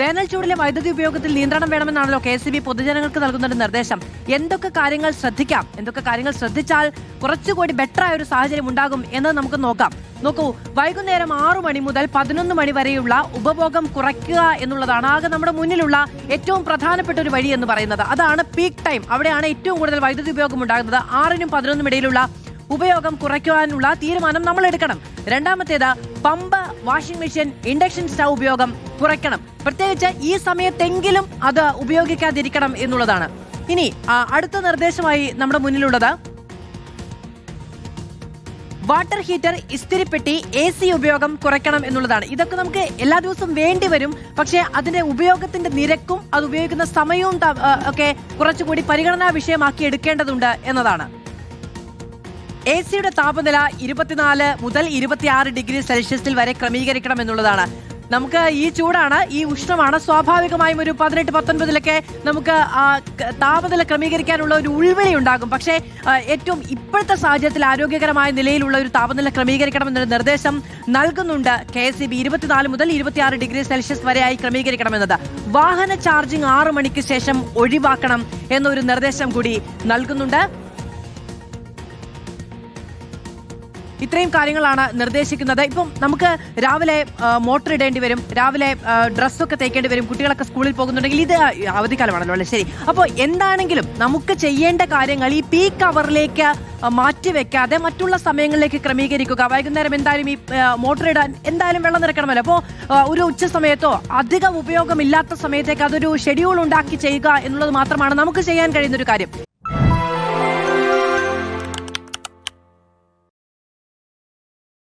വേനൽ ചൂടിലെ വൈദ്യുതി ഉപയോഗത്തിൽ നിയന്ത്രണം വേണമെന്നാണല്ലോ KSEB പൊതുജനങ്ങൾക്ക് നൽകുന്ന നിർദ്ദേശം. എന്തൊക്കെ കാര്യങ്ങൾ ശ്രദ്ധിക്കാം, എന്തൊക്കെ കാര്യങ്ങൾ ശ്രദ്ധിച്ചാൽ കുറച്ചുകൂടി ബെറ്റർ ആയ ഒരു സാഹചര്യം ഉണ്ടാകും എന്ന് നമുക്ക് നോക്കാം. നോക്കൂ, വൈകുന്നേരം 6 മണി മുതൽ 11 മണി വരെയുള്ള ഉപഭോഗം കുറയ്ക്കുക എന്നുള്ളതാണ് ആകെ നമ്മുടെ മുന്നിലുള്ള ഏറ്റവും പ്രധാനപ്പെട്ട ഒരു വഴി എന്ന് പറയുന്നത്. അതാണ് പീക്ക് ടൈം. അവിടെയാണ് ഏറ്റവും കൂടുതൽ വൈദ്യുതി ഉപയോഗം ഉണ്ടാകുന്നത്. 6-നും 11-നും ഇടയിലുള്ള ഉപയോഗം കുറയ്ക്കുവാനുള്ള തീരുമാനം നമ്മൾ എടുക്കണം. രണ്ടാമത്തേത്, pump, washing machine, induction stove ഉപയോഗം കുറയ്ക്കണം. പ്രത്യേകിച്ച് ഈ സമയത്തെങ്കിലും അത് ഉപയോഗിക്കാതിരിക്കണം എന്നുള്ളതാണ്. ഇനി അടുത്ത നിർദ്ദേശമായി നമ്മുടെ മുന്നിലുള്ളത് വാട്ടർ ഹീറ്റർ, ഇസ്തിരിപ്പെട്ടി, AC ഉപയോഗം കുറയ്ക്കണം എന്നുള്ളതാണ്. ഇതൊക്കെ നമുക്ക് എല്ലാ ദിവസവും വേണ്ടി വരും. പക്ഷേ അതിന്റെ ഉപയോഗത്തിന്റെ നിരക്കും അത് ഉപയോഗിക്കുന്ന സമയവും ഒക്കെ കുറച്ചുകൂടി പരിഗണനാ വിഷയമാക്കി എടുക്കേണ്ടതുണ്ട് എന്നതാണ്. AC-യുടെ താപനില 24 മുതൽ 26 ഡിഗ്രി സെൽഷ്യസിൽ വരെ ക്രമീകരിക്കണം എന്നുള്ളതാണ്. നമുക്ക് ഈ ചൂടാണ്, ഈ ഉഷ്ണമാണ്. സ്വാഭാവികമായും ഒരു 18-19 നമുക്ക് താപനില ക്രമീകരിക്കാനുള്ള ഒരു ഉൾവിളി ഉണ്ടാകും. പക്ഷേ ഏറ്റവും ഇപ്പോഴത്തെ സാഹചര്യത്തിൽ ആരോഗ്യകരമായ നിലയിലുള്ള ഒരു താപനില ക്രമീകരിക്കണമെന്നൊരു നിർദ്ദേശം നൽകുന്നുണ്ട് KSEB. 24 മുതൽ 26 ഡിഗ്രി സെൽഷ്യസ് വരെയായി ക്രമീകരിക്കണമെന്നത്. വാഹന ചാർജിംഗ് 6 മണിക്ക് ശേഷം ഒഴിവാക്കണം എന്നൊരു നിർദ്ദേശം കൂടി നൽകുന്നുണ്ട്. ഇത്രയും കാര്യങ്ങളാണ് നിർദ്ദേശിക്കുന്നത്. ഇപ്പം നമുക്ക് രാവിലെ മോട്ടർ ഇടേണ്ടി വരും, രാവിലെ ഡ്രസ്സൊക്കെ തേക്കേണ്ടി വരും, കുട്ടികളൊക്കെ സ്കൂളിൽ പോകുന്നുണ്ടെങ്കിൽ. ഇത് അവധിക്കാലമാണല്ലോ അല്ലേ? ശരി. അപ്പോൾ എന്താണെങ്കിലും നമുക്ക് ചെയ്യേണ്ട കാര്യങ്ങൾ ഈ പീക്ക് അവറിലേക്ക് മാറ്റിവെക്കാതെ മറ്റുള്ള സമയങ്ങളിലേക്ക് ക്രമീകരിക്കുക. വൈകുന്നേരം എന്തായാലും ഈ മോട്ടർ ഇടാൻ എന്തായാലും വെള്ളം നിറക്കണമല്ലോ. അപ്പോൾ ഒരു ഉച്ച സമയത്തോ അധികം ഉപയോഗമില്ലാത്ത സമയത്തേക്ക് അതൊരു ഷെഡ്യൂൾ ഉണ്ടാക്കി ചെയ്യുക എന്നുള്ളത് മാത്രമാണ് നമുക്ക് ചെയ്യാൻ കഴിയുന്ന ഒരു കാര്യം.